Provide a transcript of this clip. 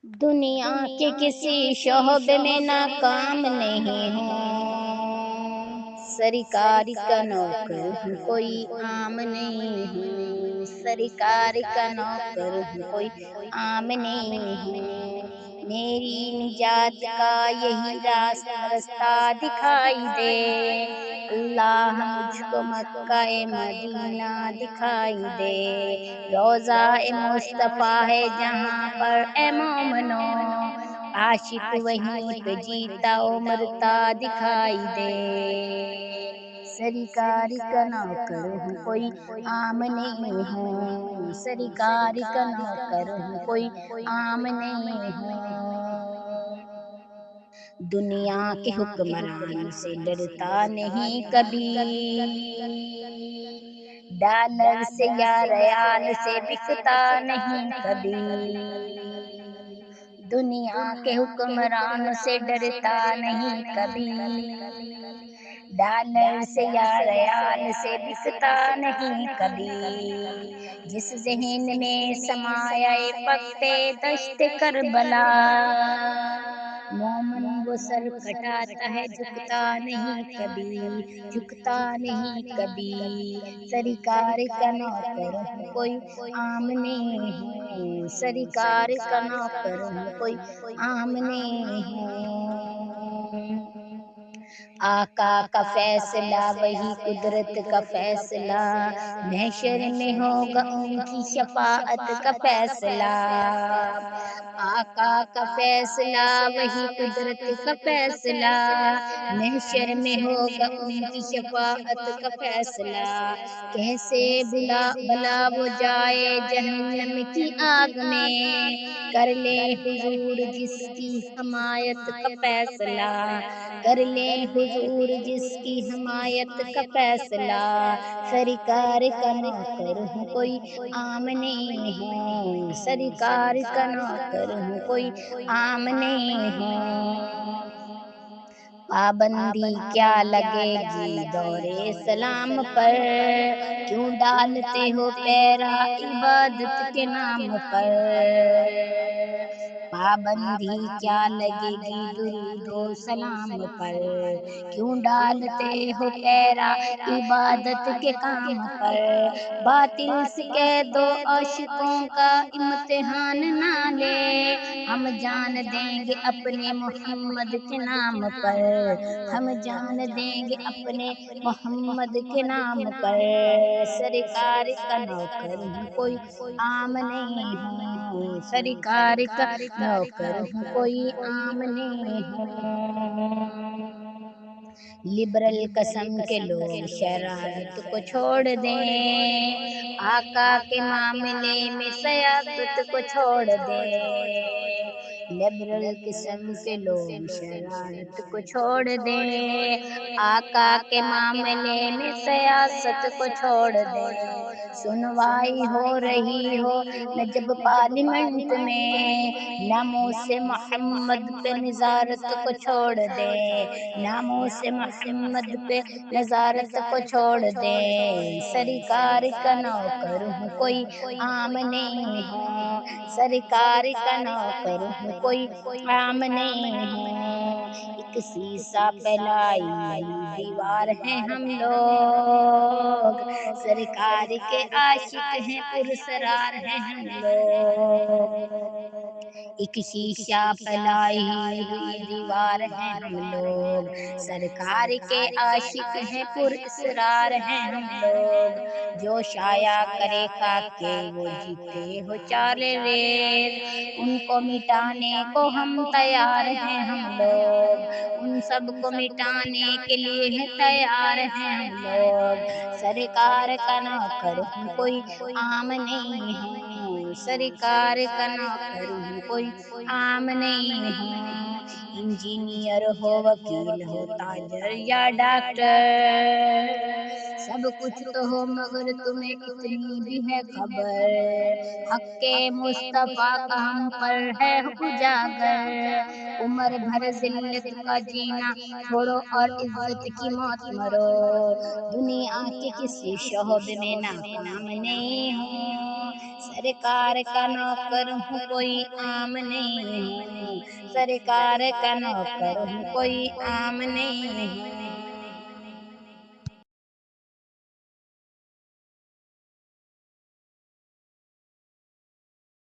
दुनिया के किसी शोबे में नाकाम नहीं हूँ, सरकारी का नौकर हूँ कोई आम नहीं हूँ, सरकारी का नौकर हूँ कोई आम नहीं हूँ। मेरी निजात का यही रास्ता दिखाई दे, अल्लाह मुझको मक्का ए मदीना दिखाई दे। रोज़ा ए मुस्तफ़ा है जहाँ पर ए मोमनो, आशिक वहीं पे जीता ओ मरता दिखाई दे। सरकारी का नौकर हूँ कोई आम नहीं हूँ, सरकारी का नौकर हूँ कोई आम नहीं हूँ। दुनिया के हुक्मरान से डरता नहीं कभी, डॉलर से या रियाल से बिकता नहीं कभी। दुनिया के हुक्मरान से डरता नहीं कभी, डॉलर से या रियाल से बिकता नहीं कभी। जिस ज़हन में समाया वक्ते दश्त करबला, मोमन वो सर कटाता है झुकता नहीं कभी, झुकता नहीं कभी। सरकार का नौकर हूँ कोई आम नहीं हूँ, सरकार का नौकर हूँ कोई आम नहीं हूँ। आका का फैसला वही कुदरत का फैसला, महशर में होगा उनकी शफाअत का फैसला। आका का फैसला वही कुदरत का फैसला, महशर में होगा उनकी शफाअत का फैसला। कैसे भला वो जाए जहन्नम की आग में, कर ले हुजूर जिसकी हमायत का फैसला, कर ले हुजूर जिसकी हमायत का फैसला। सरकार का नौकर हूँ कोई आम नहीं हूँ, सरकार का नौकर हूँ कोई आम नहीं हूँ। पाबंदी क्या लगेगी दौरे सलाम पर, क्यों डालते हो पैरा इबादत के नाम पर। पाबंदी क्या लगेगी दुरूदो सलाम पर, क्यों डालते हो पैरा इबादत के काम पर। बातिल से कह दो आशिकों का इम्तिहान ना ले, हम जान देंगे अपने मोहम्मद के नाम पर, हम जान देंगे अपने मोहम्मद के नाम पर। सरकार का नौकर हूँ कोई आम नहीं हूँ, सरकार का नौकर हूँ कोई आम नहीं हूँ। लिबरल कसम के लोग शरारत को छोड़ दें, आका के मामले में सियासत को छोड़ दें। लिबरल किस्म के लोग शरारत को छोड़ दें, आका के मामले में सियासत को छोड़ दें। सुनवाई हो रही हो न जब पार्लियामेंट में, नामों से मोहम्मद पे निजारत को छोड़ दे, नामों से मोहम्मद पे नजारत को छोड़ दे। सरकार का नौकर हूँ कोई आम नहीं हूँ, सरकार का नौकर हूँ कोई आम नहीं हूँ। एक शीशा फैलाई हुई दीवार है हम लोग, सरकार के आशिक हैं पुरसरार हैं हम लोग। एक शीशा फैलाई हुई दीवार हैं हम लोग, सरकार के आशिक हैं पुरस्रार हैं हम लोग। जो शाया करे खाके वो जीते हो चारे रेत, उनको मिटाने को हम तैयार हैं हम लोग, उन सब को मिटाने के लिए है तैयार हैं हम लोग। सरकार का नौकर हूँ कोई आम नहीं हूँ, सरकार का नौकर हूँ कोई आम नहीं हूँ। इंजीनियर हो वकील हो ताजर या डॉक्टर, सब कुछ तो हो मगर तुम्हें इतनी भी है खबर, हक के मुस्तफा का हम पर है उजागर। उम्र भर जिल्लत का जीना छोड़ो और इज्जत की मौत मरो, दुनिया के किसी शोबे में नाकाम नहीं हूँ, سرکار کا نوکر ہوں کوئی عام نہیں ہوں، سرکار کا نوکر ہوں کوئی عام نہیں ہوں،